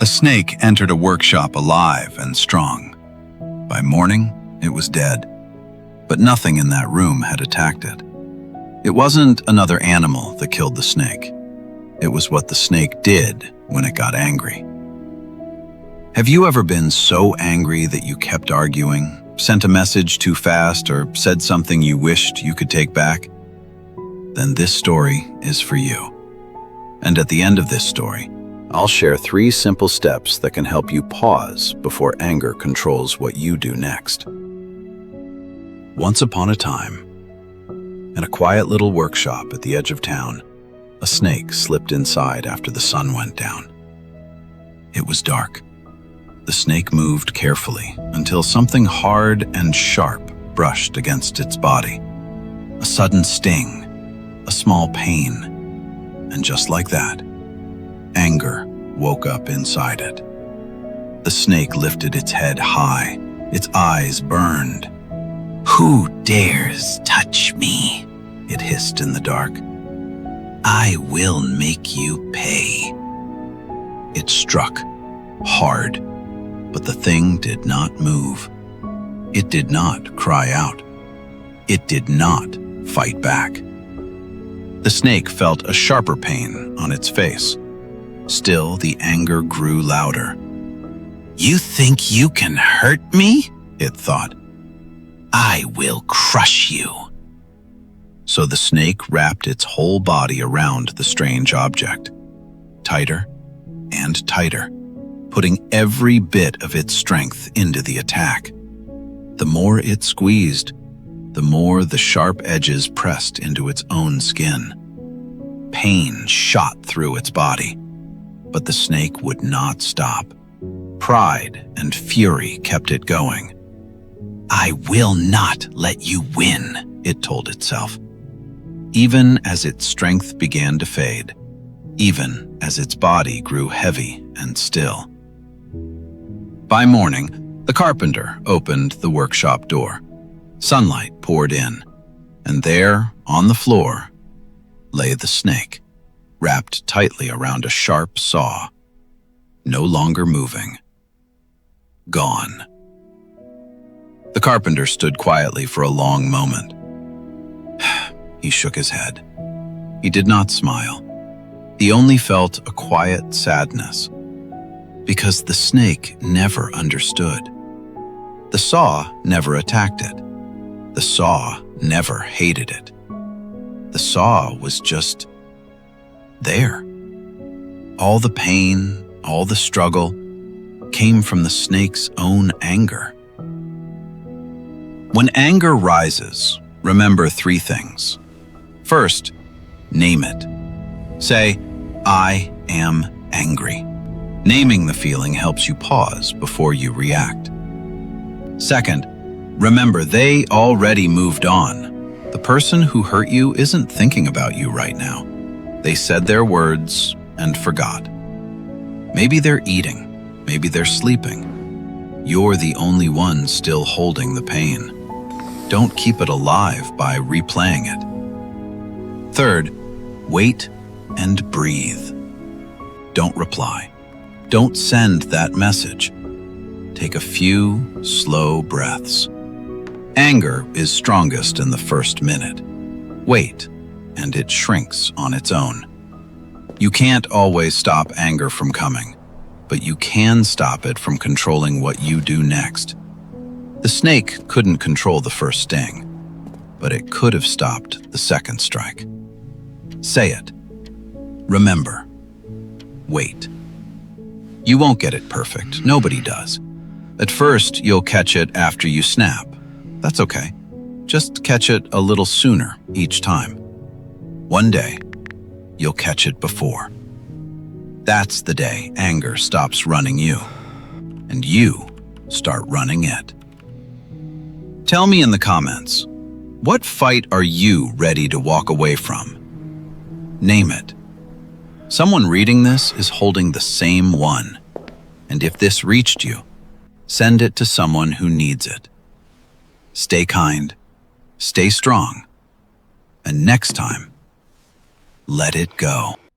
A snake entered a workshop alive and strong. By morning, it was dead, but nothing in that room had attacked it. It wasn't another animal that killed the snake. It was what the snake did when it got angry. Have you ever been so angry that you kept arguing, sent a message too fast, or said something you wished you could take back? Then this story is for you. And at the end of this story, I'll share 3 simple steps that can help you pause before anger controls what you do next. Once upon a time, in a quiet little workshop at the edge of town, a snake slipped inside after the sun went down. It was dark. The snake moved carefully until something hard and sharp brushed against its body. A sudden sting, a small pain, and just like that, anger woke up inside it. The snake lifted its head high, its eyes burned. "Who dares touch me?" it hissed in the dark. "I will make you pay." It struck hard, but the thing did not move. It did not cry out. It did not fight back. The snake felt a sharper pain on its face. Still, the anger grew louder. "You think you can hurt me?" it thought. "I will crush you." So the snake wrapped its whole body around the strange object, tighter and tighter, putting every bit of its strength into the attack. The more it squeezed, the more the sharp edges pressed into its own skin. Pain shot through its body, but the snake would not stop. Pride and fury kept it going. "I will not let you win," it told itself. Even as its strength began to fade, even as its body grew heavy and still. By morning, the carpenter opened the workshop door. Sunlight poured in, and there, on the floor, lay the snake, wrapped tightly around a sharp saw, no longer moving. Gone. The carpenter stood quietly for a long moment. He shook his head. He did not smile. He only felt a quiet sadness, because the snake never understood. The saw never attacked it. The saw never hated it. The saw was just there. All the pain, all the struggle, came from the snake's own anger. When anger rises, remember 3 things. First, name it. Say, "I am angry." Naming the feeling helps you pause before you react. Second, remember they already moved on. The person who hurt you isn't thinking about you right now. They said their words and forgot. Maybe they're eating, maybe they're sleeping. You're the only one still holding the pain. Don't keep it alive by replaying it. Third, wait and breathe. Don't reply. Don't send that message. Take a few slow breaths. Anger is strongest in the first minute. Wait, and it shrinks on its own. You can't always stop anger from coming, but you can stop it from controlling what you do next. The snake couldn't control the first sting, but it could have stopped the second strike. Say it. Remember. Wait. You won't get it perfect. Nobody does. At first, you'll catch it after you snap. That's okay. Just catch it a little sooner each time. One day, you'll catch it before. That's the day anger stops running you, and you start running it. Tell me in the comments, what fight are you ready to walk away from? Name it. Someone reading this is holding the same one, and if this reached you, send it to someone who needs it. Stay kind, stay strong, and next time, let it go.